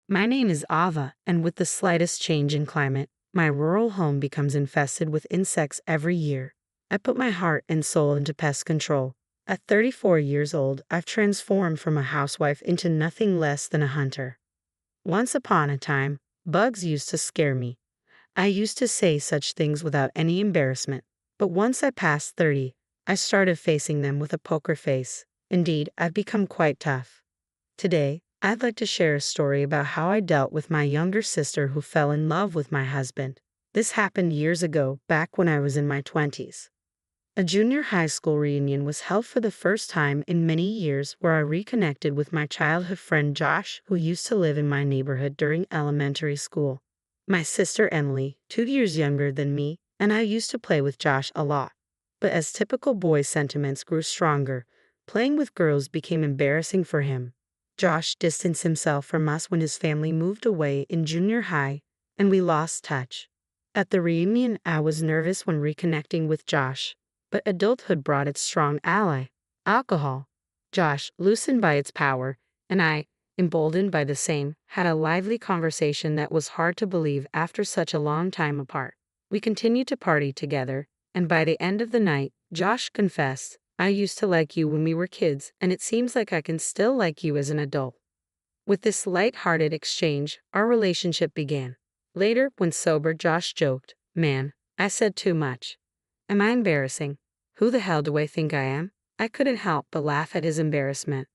My name is Ava, and with the slightest change in climate, my rural home becomes infested with insects every year. I put my heart and soul into pest control. At 34 years old, I've transformed from a housewife into nothing less than a hunter. Once upon a time, bugs used to scare me. I used to say such things without any embarrassment. But once I passed 30, I started facing them with a poker face. Indeed, I've become quite tough. Today, I'd like to share a story about how I dealt with my younger sister who fell in love with my husband. This happened years ago, back when I was in my 20s. A junior high school reunion was held for the first time in many years, where I reconnected with my childhood friend Josh, who used to live in my neighborhood during elementary school. My sister Emily, 2 years younger than me, and I used to play with Josh a lot. But as typical boy sentiments grew stronger, playing with girls became embarrassing for him. Josh distanced himself from us when his family moved away in junior high, and we lost touch. At the reunion, I was nervous when reconnecting with Josh, but adulthood brought its strong ally, alcohol. Josh, loosened by its power, and I, emboldened by the same, had a lively conversation that was hard to believe after such a long time apart. We continued to party together, and by the end of the night, Josh confessed, "I used to like you when we were kids, and it seems like I can still like you as an adult." With this light-hearted exchange, our relationship began. Later, when sober, Josh joked, "Man, I said too much. Am I embarrassing? Who the hell do I think I am?" I couldn't help but laugh at his embarrassment.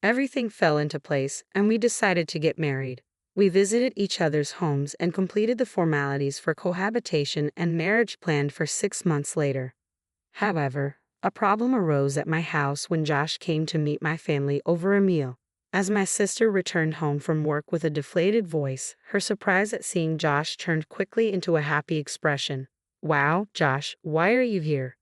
Everything fell into place, and we decided to get married. We visited each other's homes and completed the formalities for cohabitation and marriage planned for 6 months later. However, a problem arose at my house when Josh came to meet my family over a meal. As my sister returned home from work with a deflated voice, her surprise at seeing Josh turned quickly into a happy expression. "Wow, Josh, why are you here?"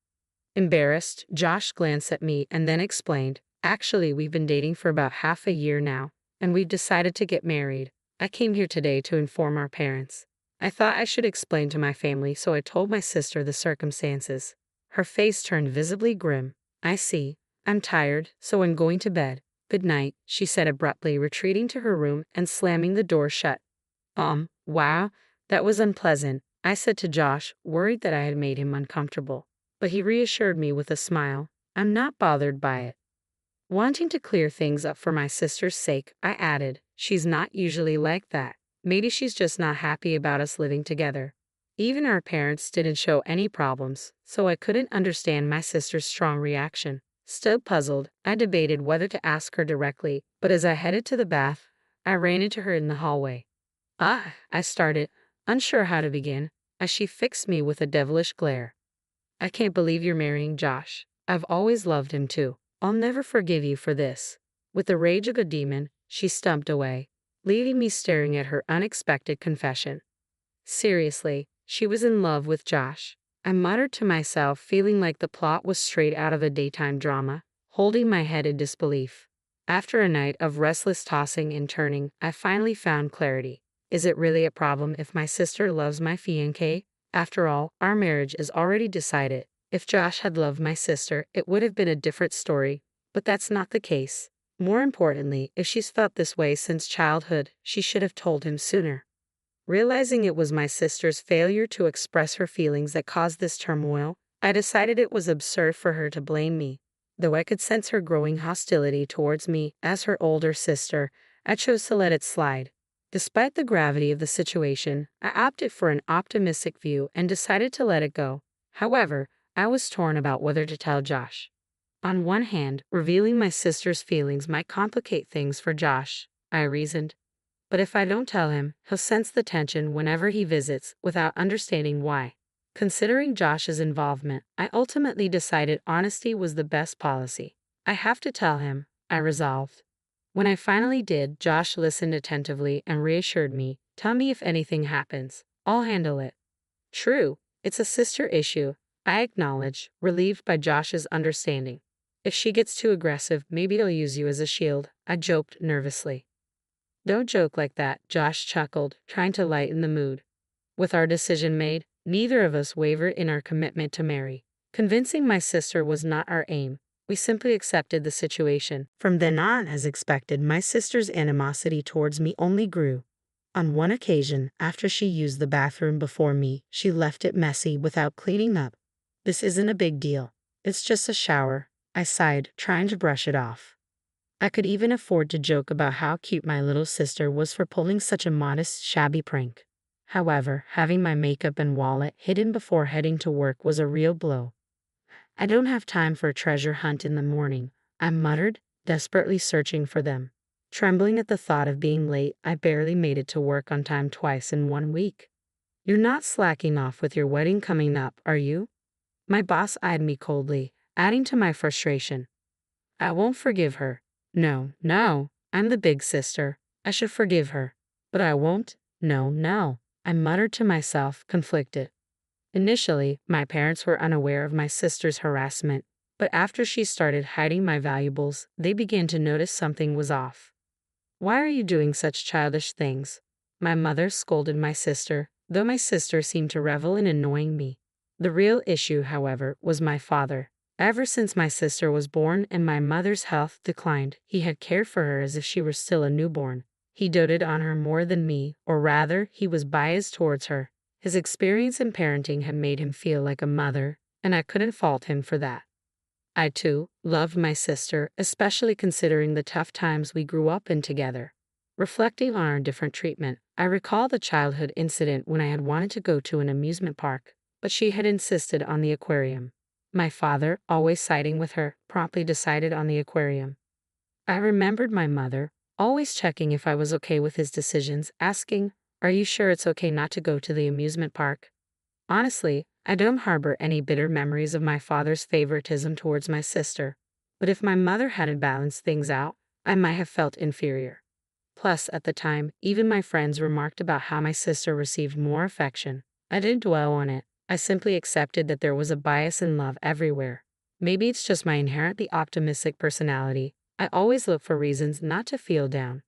Embarrassed, Josh glanced at me and then explained, "Actually, we've been dating for about half a year now, and we've decided to get married. I came here today to inform our parents." I thought I should explain to my family, so I told my sister the circumstances. Her face turned visibly grim. "I see. I'm tired, so I'm going to bed. Good night," she said abruptly, retreating to her room and slamming the door shut. Wow, that was unpleasant," I said to Josh, worried that I had made him uncomfortable. But he reassured me with a smile. "I'm not bothered by it." Wanting to clear things up for my sister's sake, I added, "She's not usually like that. Maybe she's just not happy about us living together." Even our parents didn't show any problems, so I couldn't understand my sister's strong reaction. Still puzzled, I debated whether to ask her directly, but as I headed to the bath, I ran into her in the hallway. I started, unsure how to begin, as she fixed me with a devilish glare. "I can't believe you're marrying Josh. I've always loved him too. I'll never forgive you for this." With the rage of a demon, she stumped away, leaving me staring at her unexpected confession. Seriously, she was in love with Josh. I muttered to myself, feeling like the plot was straight out of a daytime drama, holding my head in disbelief. After a night of restless tossing and turning, I finally found clarity. Is it really a problem if my sister loves my fiancé? After all, our marriage is already decided. If Josh had loved my sister, it would have been a different story, but that's not the case. More importantly, if she's felt this way since childhood, she should have told him sooner. Realizing it was my sister's failure to express her feelings that caused this turmoil, I decided it was absurd for her to blame me. Though I could sense her growing hostility towards me as her older sister, I chose to let it slide. Despite the gravity of the situation, I opted for an optimistic view and decided to let it go. However, I was torn about whether to tell Josh. On one hand, revealing my sister's feelings might complicate things for Josh, I reasoned. But if I don't tell him, he'll sense the tension whenever he visits without understanding why. Considering Josh's involvement, I ultimately decided honesty was the best policy. "I have to tell him," I resolved. When I finally did, Josh listened attentively and reassured me, "Tell me if anything happens. I'll handle it." "True, it's a sister issue," I acknowledged, relieved by Josh's understanding. "If she gets too aggressive, maybe I'll use you as a shield," I joked nervously. "Don't joke like that," Josh chuckled, trying to lighten the mood. With our decision made, neither of us wavered in our commitment to marry. Convincing my sister was not our aim. We simply accepted the situation. From then on, as expected, my sister's animosity towards me only grew. On one occasion, after she used the bathroom before me, she left it messy without cleaning up. This isn't a big deal. It's just a shower, I sighed, trying to brush it off. I could even afford to joke about how cute my little sister was for pulling such a modest, shabby prank. However, having my makeup and wallet hidden before heading to work was a real blow. I don't have time for a treasure hunt in the morning, I muttered, desperately searching for them. Trembling at the thought of being late, I barely made it to work on time twice in 1 week. You're not slacking off with your wedding coming up, are you? My boss eyed me coldly, adding to my frustration. I won't forgive her. No, I'm the big sister. I should forgive her. But I won't. No, I muttered to myself, conflicted. Initially, my parents were unaware of my sister's harassment, but after she started hiding my valuables, they began to notice something was off. Why are you doing such childish things? My mother scolded my sister, though my sister seemed to revel in annoying me. The real issue, however, was my father. Ever since my sister was born and my mother's health declined, he had cared for her as if she were still a newborn. He doted on her more than me, or rather, he was biased towards her. His experience in parenting had made him feel like a mother, and I couldn't fault him for that. I, too, loved my sister, especially considering the tough times we grew up in together. Reflecting on our different treatment, I recall the childhood incident when I had wanted to go to an amusement park, but she had insisted on the aquarium. My father, always siding with her, promptly decided on the aquarium. I remembered my mother, always checking if I was okay with his decisions, asking, "Are you sure it's okay not to go to the amusement park?" Honestly, I don't harbor any bitter memories of my father's favoritism towards my sister, but if my mother hadn't balanced things out, I might have felt inferior. Plus, at the time, even my friends remarked about how my sister received more affection. I didn't dwell on it. I simply accepted that there was a bias in love everywhere. Maybe it's just my inherently optimistic personality. I always look for reasons not to feel down.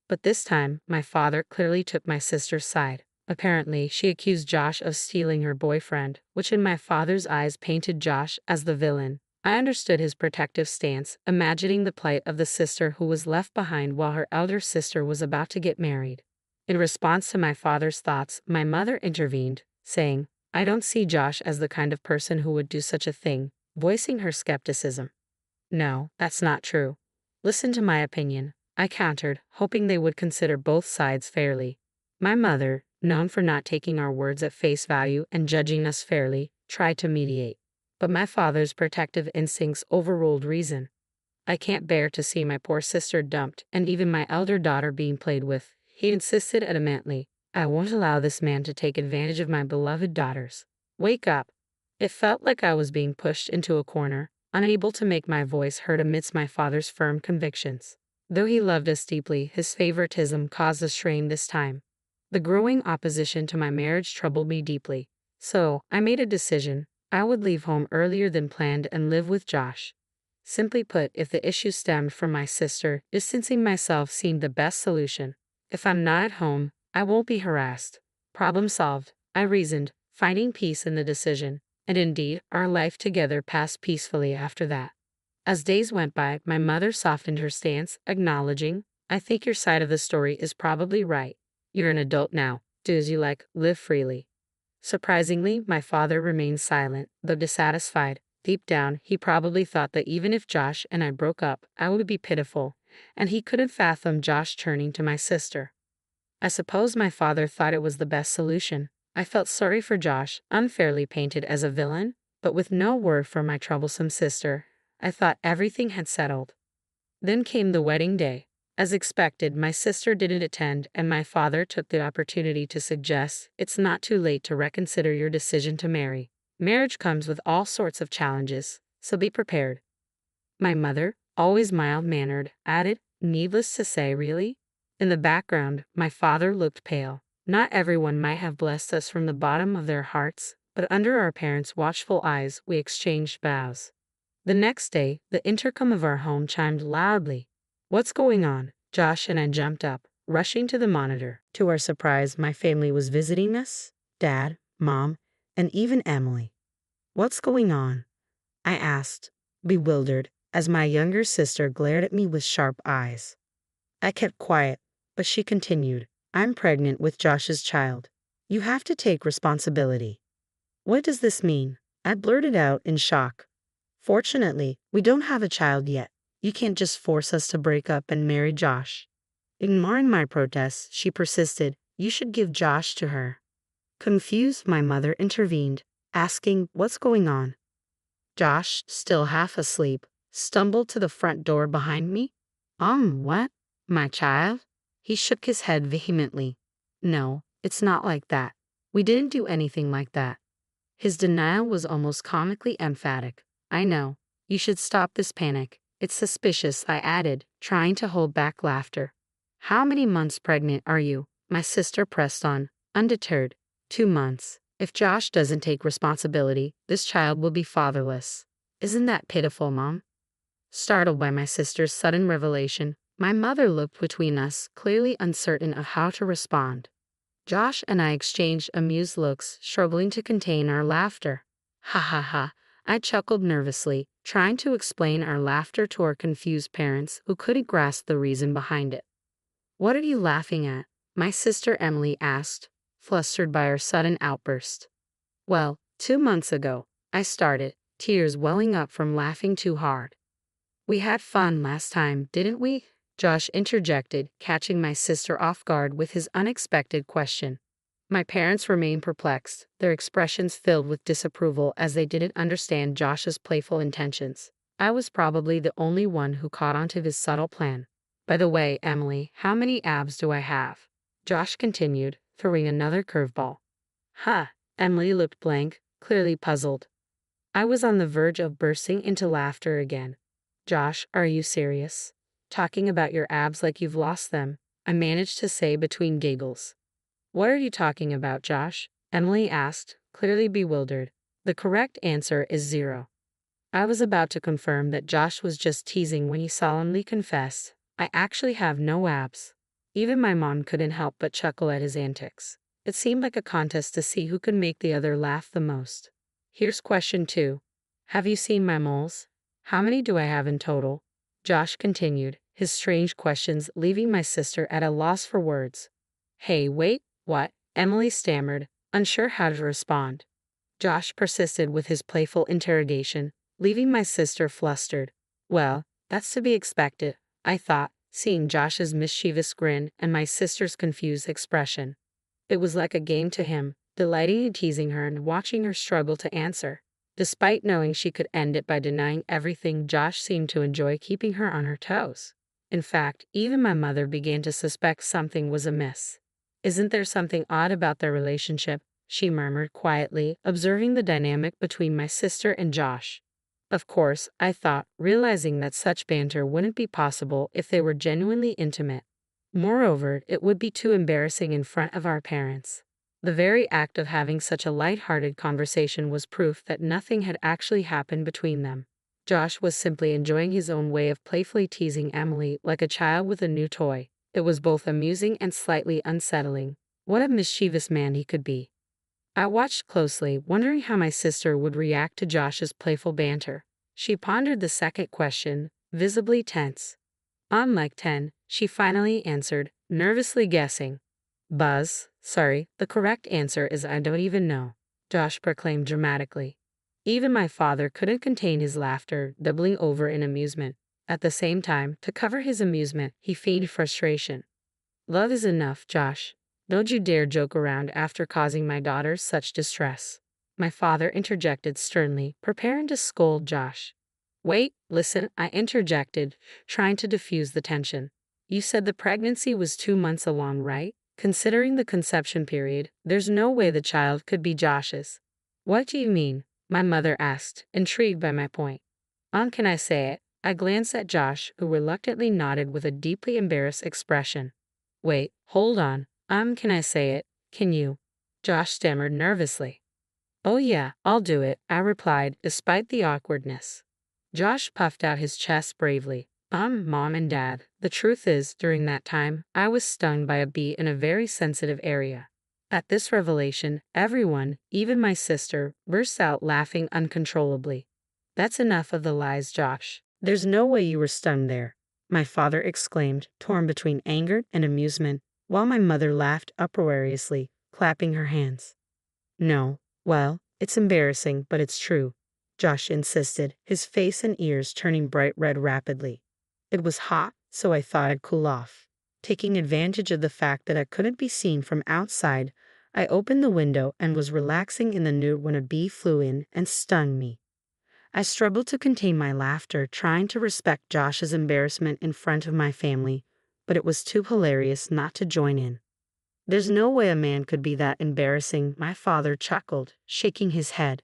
But this time, my father clearly took my sister's side. Apparently, she accused Josh of stealing her boyfriend, which in my father's eyes painted Josh as the villain. I understood his protective stance, imagining the plight of the sister who was left behind while her elder sister was about to get married. In response to my father's thoughts, my mother intervened, saying, "I don't see Josh as the kind of person who would do such a thing," voicing her skepticism. "No, that's not true. Listen to my opinion," I countered, hoping they would consider both sides fairly. My mother, known for not taking our words at face value and judging us fairly, tried to mediate. But my father's protective instincts overruled reason. "I can't bear to see my poor sister dumped and even my elder daughter being played with," he insisted adamantly. "I won't allow this man to take advantage of my beloved daughters. Wake up." It felt like I was being pushed into a corner, unable to make my voice heard amidst my father's firm convictions. Though he loved us deeply, his favoritism caused a strain this time. The growing opposition to my marriage troubled me deeply. So, I made a decision. I would leave home earlier than planned and live with Josh. Simply put, if the issue stemmed from my sister, distancing myself seemed the best solution. If I'm not at home, I won't be harassed. Problem solved, I reasoned, finding peace in the decision. And indeed, our life together passed peacefully after that. As days went by, my mother softened her stance, acknowledging, "I think your side of the story is probably right. You're an adult now. Do as you like, live freely." Surprisingly, my father remained silent, though dissatisfied. Deep down, he probably thought that even if Josh and I broke up, I would be pitiful, and he couldn't fathom Josh turning to my sister. I suppose my father thought it was the best solution. I felt sorry for Josh, unfairly painted as a villain, but with no word for my troublesome sister, I thought everything had settled. Then came the wedding day. As expected, my sister didn't attend, and my father took the opportunity to suggest, "It's not too late to reconsider your decision to marry. Marriage comes with all sorts of challenges, so be prepared." My mother, always mild-mannered, added, "Needless to say, really?" In the background, my father looked pale. Not everyone might have blessed us from the bottom of their hearts, but under our parents' watchful eyes, we exchanged vows. The next day, the intercom of our home chimed loudly. "What's going on?" Josh and I jumped up, rushing to the monitor. To our surprise, my family was visiting us: Dad, Mom, and even Emily. "What's going on?" I asked, bewildered, as my younger sister glared at me with sharp eyes. I kept quiet, but she continued, I'm pregnant with Josh's child. You have to take responsibility. What does this mean? I blurted out in shock. Fortunately, we don't have a child yet. You can't just force us to break up and marry Josh. Ignoring my protests, she persisted. You should give Josh to her. Confused, my mother intervened, asking, what's going on? Josh, still half asleep, stumbled to the front door behind me. What? My child? He shook his head vehemently. No, it's not like that. We didn't do anything like that. His denial was almost comically emphatic. I know. You should stop this panic. It's suspicious, I added, trying to hold back laughter. How many months pregnant are you? My sister pressed on, undeterred. 2 months. If Josh doesn't take responsibility, this child will be fatherless. Isn't that pitiful, Mom? Startled by my sister's sudden revelation, my mother looked between us, clearly uncertain of how to respond. Josh and I exchanged amused looks, struggling to contain our laughter. Ha ha ha, I chuckled nervously, trying to explain our laughter to our confused parents who couldn't grasp the reason behind it. What are you laughing at? My sister Emily asked, flustered by our sudden outburst. Well, 2 months ago, I started, tears welling up from laughing too hard. We had fun last time, didn't we? Josh interjected, catching my sister off guard with his unexpected question. My parents remained perplexed, their expressions filled with disapproval as they didn't understand Josh's playful intentions. I was probably the only one who caught on to his subtle plan. By the way, Emily, how many abs do I have? Josh continued, throwing another curveball. Ha! Emily looked blank, clearly puzzled. I was on the verge of bursting into laughter again. Josh, are you serious? Talking about your abs like you've lost them, I managed to say between giggles. What are you talking about, Josh? Emily asked, clearly bewildered. The correct answer is 0. I was about to confirm that Josh was just teasing when he solemnly confessed, I actually have no abs. Even my mom couldn't help but chuckle at his antics. It seemed like a contest to see who could make the other laugh the most. Here's question 2. Have you seen my moles? How many do I have in total? Josh continued, his strange questions leaving my sister at a loss for words. Hey, wait, what? Emily stammered, unsure how to respond. Josh persisted with his playful interrogation, leaving my sister flustered. Well, that's to be expected, I thought, seeing Josh's mischievous grin and my sister's confused expression. It was like a game to him, delighting in teasing her and watching her struggle to answer. Despite knowing she could end it by denying everything, Josh seemed to enjoy keeping her on her toes. In fact, even my mother began to suspect something was amiss. Isn't there something odd about their relationship? She murmured quietly, observing the dynamic between my sister and Josh. Of course, I thought, realizing that such banter wouldn't be possible if they were genuinely intimate. Moreover, it would be too embarrassing in front of our parents. The very act of having such a light-hearted conversation was proof that nothing had actually happened between them. Josh was simply enjoying his own way of playfully teasing Emily like a child with a new toy. It was both amusing and slightly unsettling. What a mischievous man he could be. I watched closely, wondering how my sister would react to Josh's playful banter. She pondered the second question, visibly tense. On like 10, she finally answered, nervously guessing. Buzz, sorry, the correct answer is I don't even know, Josh proclaimed dramatically. Even my father couldn't contain his laughter, doubling over in amusement. At the same time, to cover his amusement, he feigned frustration. Love is enough, Josh. Don't you dare joke around after causing my daughter such distress. My father interjected sternly, preparing to scold Josh. Wait, listen, I interjected, trying to diffuse the tension. You said the pregnancy was 2 months along, right? Considering the conception period, there's no way the child could be Josh's. What do you mean? My mother asked, intrigued by my point. Can I say it? I glanced at Josh, who reluctantly nodded with a deeply embarrassed expression. Wait, hold on. Can I say it? Can you? Josh stammered nervously. Oh yeah, I'll do it, I replied, despite the awkwardness. Josh puffed out his chest bravely. Mom and Dad, the truth is, during that time, I was stung by a bee in a very sensitive area. At this revelation, everyone, even my sister, burst out laughing uncontrollably. That's enough of the lies, Josh. There's no way you were stung there, my father exclaimed, torn between anger and amusement. while my mother laughed uproariously, clapping her hands. No, well, it's embarrassing, but it's true, Josh insisted, his face and ears turning bright red rapidly. It was hot, so I thought I'd cool off. Taking advantage of the fact that I couldn't be seen from outside, I opened the window and was relaxing in the nook when a bee flew in and stung me. I struggled to contain my laughter, trying to respect Josh's embarrassment in front of my family, but it was too hilarious not to join in. There's no way a man could be that embarrassing, my father chuckled, shaking his head.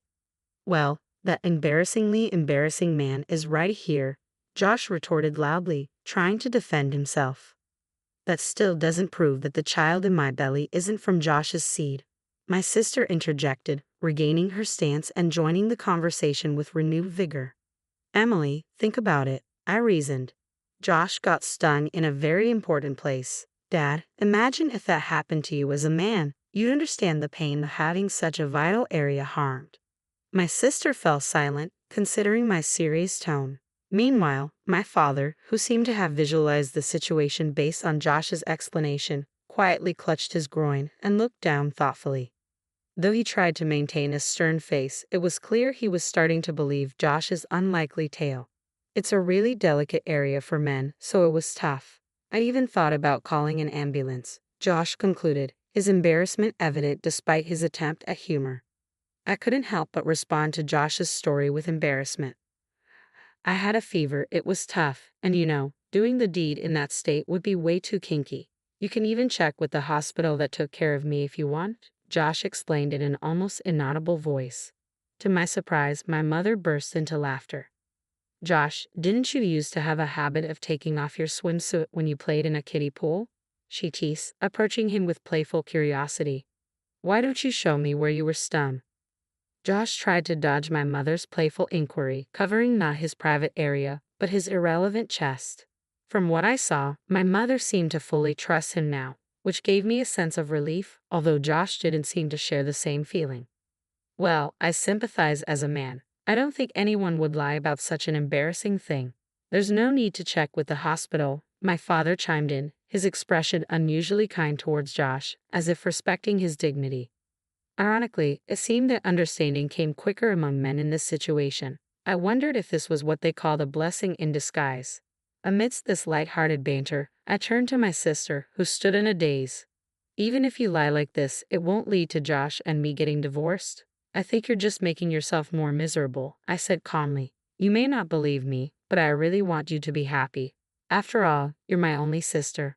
Well, that embarrassingly embarrassing man is right here, Josh retorted loudly, trying to defend himself. That still doesn't prove that the child in my belly isn't from Josh's seed, my sister interjected, regaining her stance and joining the conversation with renewed vigor. Emily, think about it, I reasoned. Josh got stung in a very important place. Dad, imagine if that happened to you as a man. You'd understand the pain of having such a vital area harmed. My sister fell silent, considering my serious tone. Meanwhile, my father, who seemed to have visualized the situation based on Josh's explanation, quietly clutched his groin and looked down thoughtfully. Though he tried to maintain a stern face, it was clear he was starting to believe Josh's unlikely tale. It's a really delicate area for men, so it was tough. I even thought about calling an ambulance, Josh concluded, his embarrassment evident despite his attempt at humor. I couldn't help but respond to Josh's story with embarrassment. I had a fever, it was tough, and doing the deed in that state would be way too kinky. You can even check with the hospital that took care of me if you want, Josh explained in an almost inaudible voice. To my surprise, my mother burst into laughter. Josh, didn't you used to have a habit of taking off your swimsuit when you played in a kiddie pool? She teased, approaching him with playful curiosity. Why don't you show me where you were stung? Josh tried to dodge my mother's playful inquiry, covering not his private area, but his irrelevant chest. From what I saw, my mother seemed to fully trust him now, which gave me a sense of relief, although Josh didn't seem to share the same feeling. Well, I sympathize as a man. I don't think anyone would lie about such an embarrassing thing. There's no need to check with the hospital, my father chimed in, his expression unusually kind towards Josh, as if respecting his dignity. Ironically, it seemed that understanding came quicker among men in this situation. I wondered if this was what they called a blessing in disguise. Amidst this light-hearted banter, I turned to my sister, who stood in a daze. Even if you lie like this, it won't lead to Josh and me getting divorced. I think you're just making yourself more miserable, I said calmly. You may not believe me, but I really want you to be happy. After all, you're my only sister.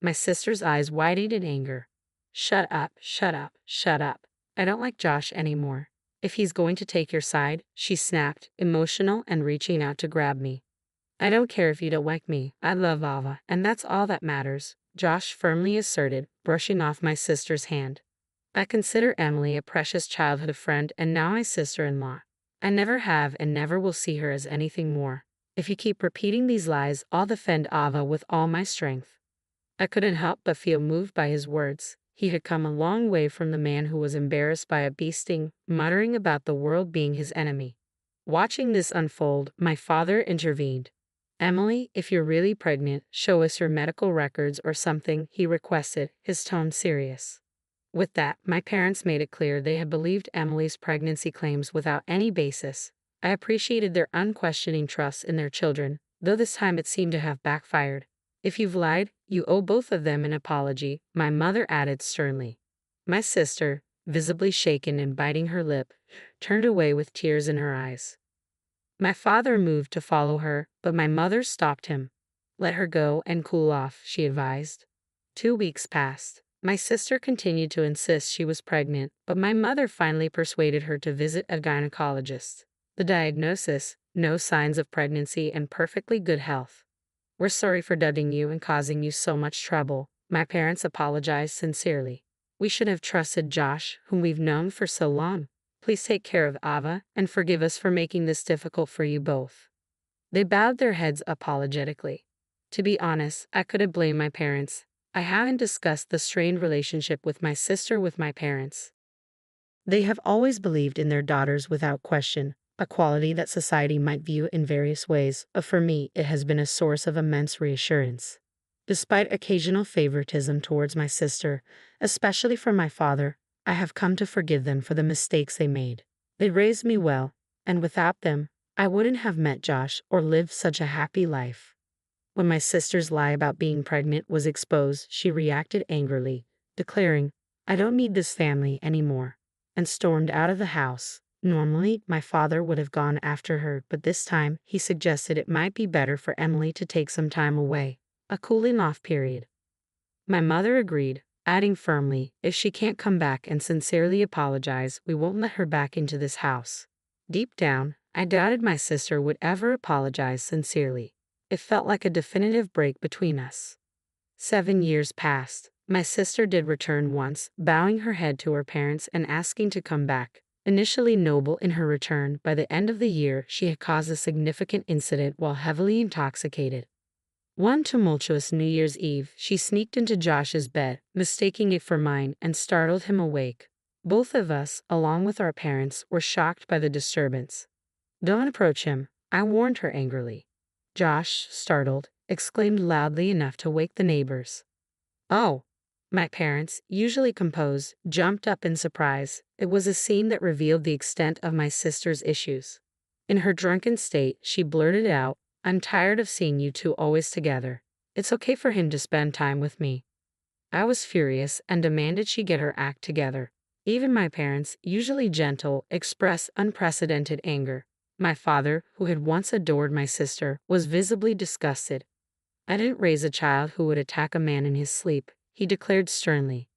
My sister's eyes widened in anger. Shut up, shut up, shut up. I don't like Josh anymore. If he's going to take your side, she snapped, emotional and reaching out to grab me. I don't care if you don't like me. I love Ava, and that's all that matters, Josh firmly asserted, brushing off my sister's hand. I consider Emily a precious childhood friend and now my sister-in-law. I never have and never will see her as anything more. If you keep repeating these lies, I'll defend Ava with all my strength. I couldn't help but feel moved by his words. He had come a long way from the man who was embarrassed by a bee sting, muttering about the world being his enemy. Watching this unfold, my father intervened. Emily, if you're really pregnant, show us your medical records or something, he requested, his tone serious. With that, my parents made it clear they had believed Emily's pregnancy claims without any basis. I appreciated their unquestioning trust in their children, though this time it seemed to have backfired. If you've lied, you owe both of them an apology, my mother added sternly. My sister, visibly shaken and biting her lip, turned away with tears in her eyes. My father moved to follow her, but my mother stopped him. Let her go and cool off, she advised. 2 weeks passed. My sister continued to insist she was pregnant, but my mother finally persuaded her to visit a gynecologist. The diagnosis: no signs of pregnancy and perfectly good health. We're sorry for dudding you and causing you so much trouble, my parents apologized sincerely. We should have trusted Josh, whom we've known for so long. Please take care of Ava and forgive us for making this difficult for you both. They bowed their heads apologetically. To be honest, I couldn't blame my parents. I haven't discussed the strained relationship with my sister with my parents. They have always believed in their daughters without question, a quality that society might view in various ways, but for me it has been a source of immense reassurance. Despite occasional favoritism towards my sister, especially from my father, I have come to forgive them for the mistakes they made. They raised me well, and without them, I wouldn't have met Josh or lived such a happy life. When my sister's lie about being pregnant was exposed, she reacted angrily, declaring, "I don't need this family anymore," and stormed out of the house. Normally, my father would have gone after her, but this time he suggested it might be better for Emily to take some time away, a cooling off period. My mother agreed, adding firmly, "If she can't come back and sincerely apologize, we won't let her back into this house." Deep down, I doubted my sister would ever apologize sincerely. It felt like a definitive break between us. 7 years passed. My sister did return once, bowing her head to her parents and asking to come back. Initially noble in her return, by the end of the year she had caused a significant incident while heavily intoxicated. One tumultuous New Year's Eve, she sneaked into Josh's bed, mistaking it for mine, and startled him awake. Both of us, along with our parents, were shocked by the disturbance. "Don't approach him," I warned her angrily. Josh, startled, exclaimed loudly enough to wake the neighbors. "Oh!" My parents, usually composed, jumped up in surprise. It was a scene that revealed the extent of my sister's issues. In her drunken state, she blurted out, "I'm tired of seeing you two always together. It's okay for him to spend time with me." I was furious and demanded she get her act together. Even my parents, usually gentle, expressed unprecedented anger. My father, who had once adored my sister, was visibly disgusted. "I didn't raise a child who would attack a man in his sleep," he declared sternly.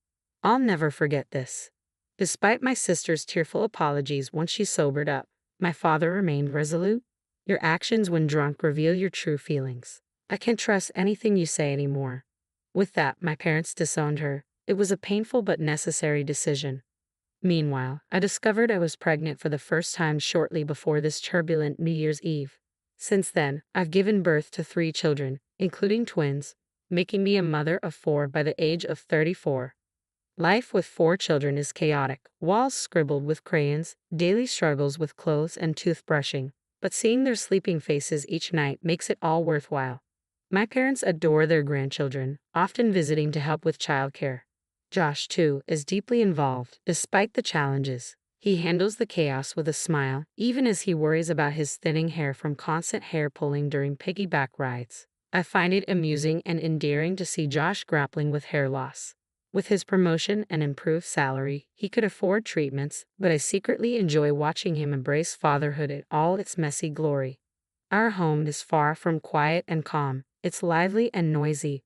"I'll never forget this." Despite my sister's tearful apologies once she sobered up, my father remained resolute. "Your actions when drunk reveal your true feelings. I can't trust anything you say anymore." With that, my parents disowned her. It was a painful but necessary decision. Meanwhile, I discovered I was pregnant for the first time shortly before this turbulent New Year's Eve. Since then, I've given birth to 3 children, including twins, making me a mother of 4 by the age of 34. Life with 4 children is chaotic, walls scribbled with crayons, daily struggles with clothes and toothbrushing, but seeing their sleeping faces each night makes it all worthwhile. My parents adore their grandchildren, often visiting to help with childcare. Josh, too, is deeply involved, despite the challenges. He handles the chaos with a smile, even as he worries about his thinning hair from constant hair pulling during piggyback rides. I find it amusing and endearing to see Josh grappling with hair loss. With his promotion and improved salary, he could afford treatments, but I secretly enjoy watching him embrace fatherhood in all its messy glory. Our home is far from quiet and calm. It's lively and noisy,